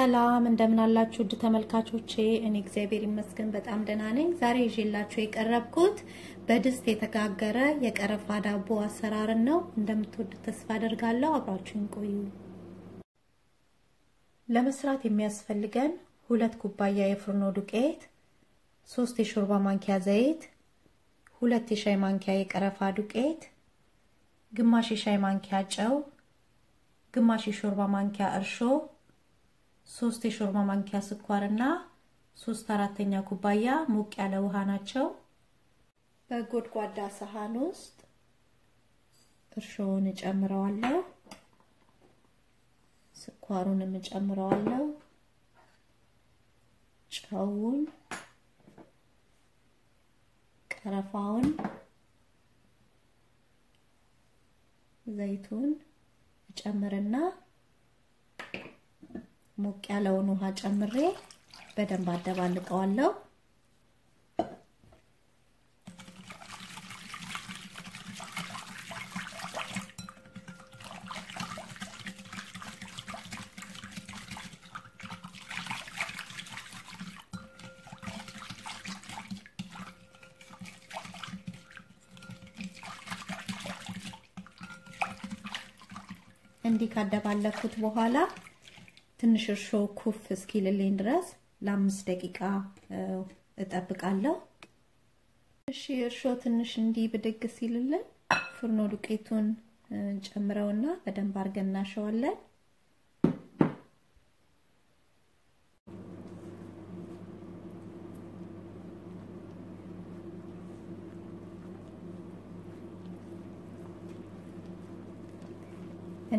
ሰላም እንደምን አላችሁ ውድ ተመልካቾቼ እኔ እግዚአብሔር ይመስገን በጣም ደህና ነኝ ዛሬ ይዤላችሁ የቀረብኩት በድስት የተጋገረ የቀረፋ ዳቦ አሰራር ነው እንደምትወዱት ተስፋ አደርጋለሁ አብራችሁን ቆዩ ለመስራት የሚያስፈልገን 2 ኩባያ የፍርኖ ዱቄት 3 የሾርባ ማንኪያ ዘይት 2 የሻይ ማንኪያ የቀረፋ ዱቄት ግማሽ የሻይ ማንኪያ ጨው ግማሽ የሾርባ ማንኪያ እርሾ 3 የሾርባ ማንኪያ ስኳርና 3/4ኛ ኩባያ ሞቅ ያለ ውሃ ናቸው በጎድጓዳ ሳህን ውስጥ እርሾውን ጨምረዋለሁ ስኳሩን ጨምረዋለሁ ጨውን ቀረፋውን ዘይቱን ጨምርና ሞቅ ያለውን ውሃ ጨምሬ በደንብ አደባልቀዋለሁ እንዲህ ካደባለኩት በኋላ ትንሽ እርሾ ኩፍ እስኪልልኝ ድረስ ለ5 ደቂቃ እጠብቃለሁ እሺ እርሾ ትንሽ እንዲህ ብድግ ሲልልን ፍርኖ ዱቄቱን ጨምረውና በደንብ አድርገን እናሸዋለን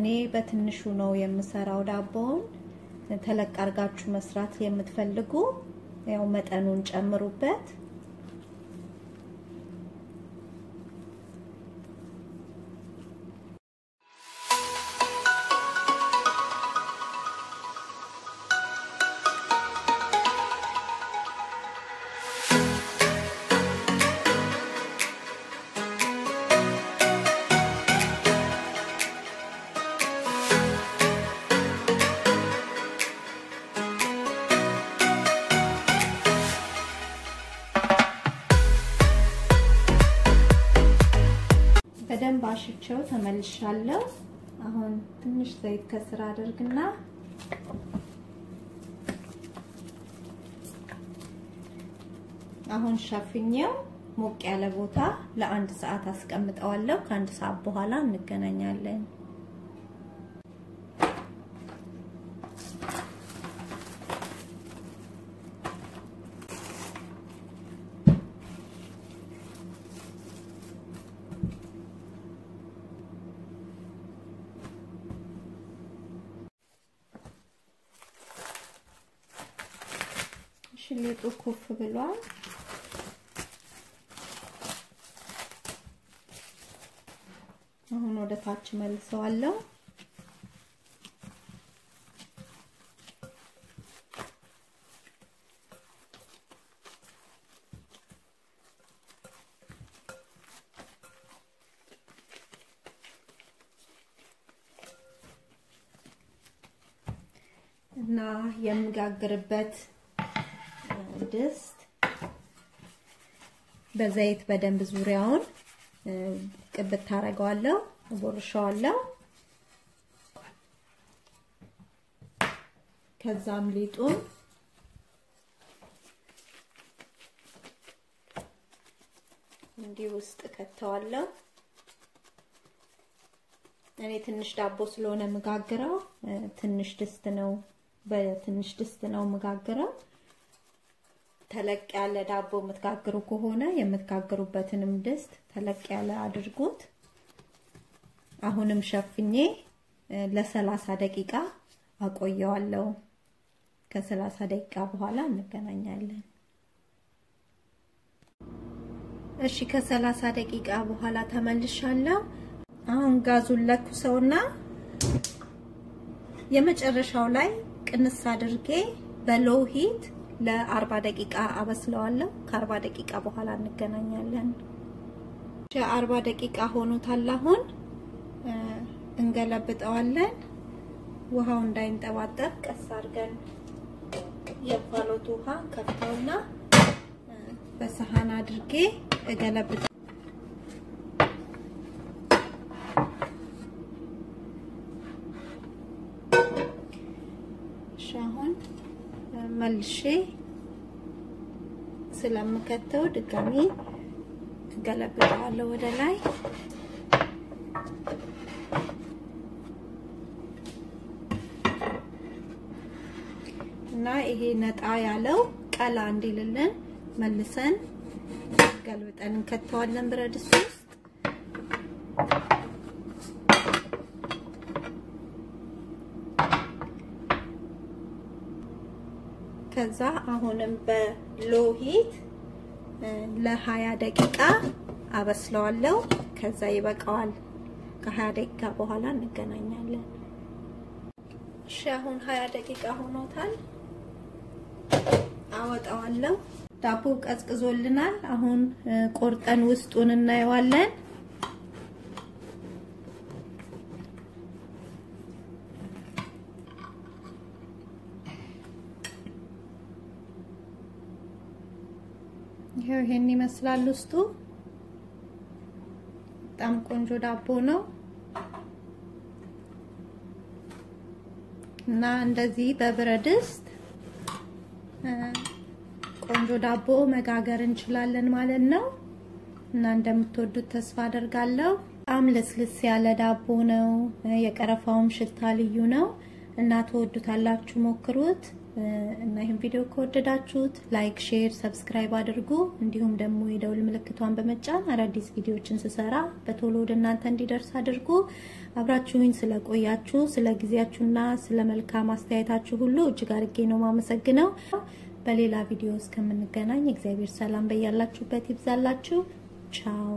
እኔ በትንሹ ነው የምሰራው ዳቦውን ተለቅ አርጋችሁ መስራት የምትፈልጉ ያው መጠኑን ጨምሩበት በደንብ አሽቼው ተመልሻለሁ አሁን ትንሽ ዘይት ከስራ አድርግና አሁን ሸፍኜው ሞቅ ያለ ቦታ ለ1 ሰዓት አስቀምጠዋለሁ ከ1 ሰዓት በኋላ እንገናኛለን ሽሊጡ ኩፍ ብሏል አሁን ወደ ታች መልሰዋለሁ እና የምጋግርበት ድስት በዘይት በደንብ ዙሪያውን ቅብት ታረጋዋለሁ ቦርሻዋለሁ ከዛም ሊጡን እንዲህ ውስጥ ከተዋለሁ እኔ ትንሽ ዳቦ ስለሆነ መጋገረው ትንሽ ድስት ነው መጋገረው ተለቅ ያለ ዳቦ የምትጋግሩ ከሆነ የምትጋግሩበትንም ድስት ተለቅ ያለ አድርጉት አሁንም ሸፍኜ ለ30 ደቂቃ አቆየዋለሁ ከ30 ደቂቃ በኋላ እንገናኛለን እሺ ከ30 ደቂቃ በኋላ ተመልሻለሁ አሁን ጋዙን ለኩሰውና የመጨረሻው ላይ ቅንስ አድርጌ በሎው ሂት ለ40 ደቂቃ አበስለዋለሁ ከ40 ደቂቃ በኋላ እንገናኛለን 40 ደቂቃ ሆኖታል አሁን እንገለብጠዋለን ውሃው እንዳይንጠባጠብ ቀስ አድርገን የፍሎት ውሃ ከፍተውና በሰሃን አድርጌ እገለብጥ ሻሁን መልሼ ስለምከተው ድጋሚ እገለብጣለሁ ወደ ላይ እና ይሄ ነጣ ያለው ቀላ እንዲልልን መልሰን ገልብጠን እንከተዋለን በድስት ውስጥ ከዛ አሁንም በሎ ሂት ለ20 ደቂቃ አበስለዋለሁ ከዛ ይበቃዋል ከ20 ደቂቃ በኋላ እንገናኛለን እሺ አሁን 20 ደቂቃ ሆኖታል አወጣዋለሁ ዳቦ ቀዝቅዞልናል አሁን ቆርጠን ውስጡን እናየዋለን ይሄን ይመስላል ውስጡ በጣም ቆንጆ ዳቦ ነው እና እንደዚህ በብረድስት ቆንጆ ዳቦ መጋገር እንችላለን ማለት ነው እና እንደምትወዱት ተስፋ አደርጋለሁ በጣም ለስልስ ያለ ዳቦ ነው የቀረፋውም ሽታ ልዩ ነው እና ተወዱታላችሁ ሞክሩት እና ይሄን ቪዲዮ ከወደዳችሁት ላይክ ሼር ሰብስክራይብ አድርጉ እንዲሁም ደግሞ የደውል ምልክቷን በመጫን አዳዲስ ቪዲዮዎችን ስሰራ በቶሎ ወደ እናንተ እንዲደርስ አድርጉ አብራችሁኝ ስለቆያችሁ ስለጊዜያችሁና ስለመልካም አስተያየታችሁ ሁሉ እጅግ አድርጌ ነው ማመሰግነው በሌላ ቪዲዮ እስከምንገናኝ እግዚአብሔር ሰላም በያላችሁበት ይብዛላችሁ ቻው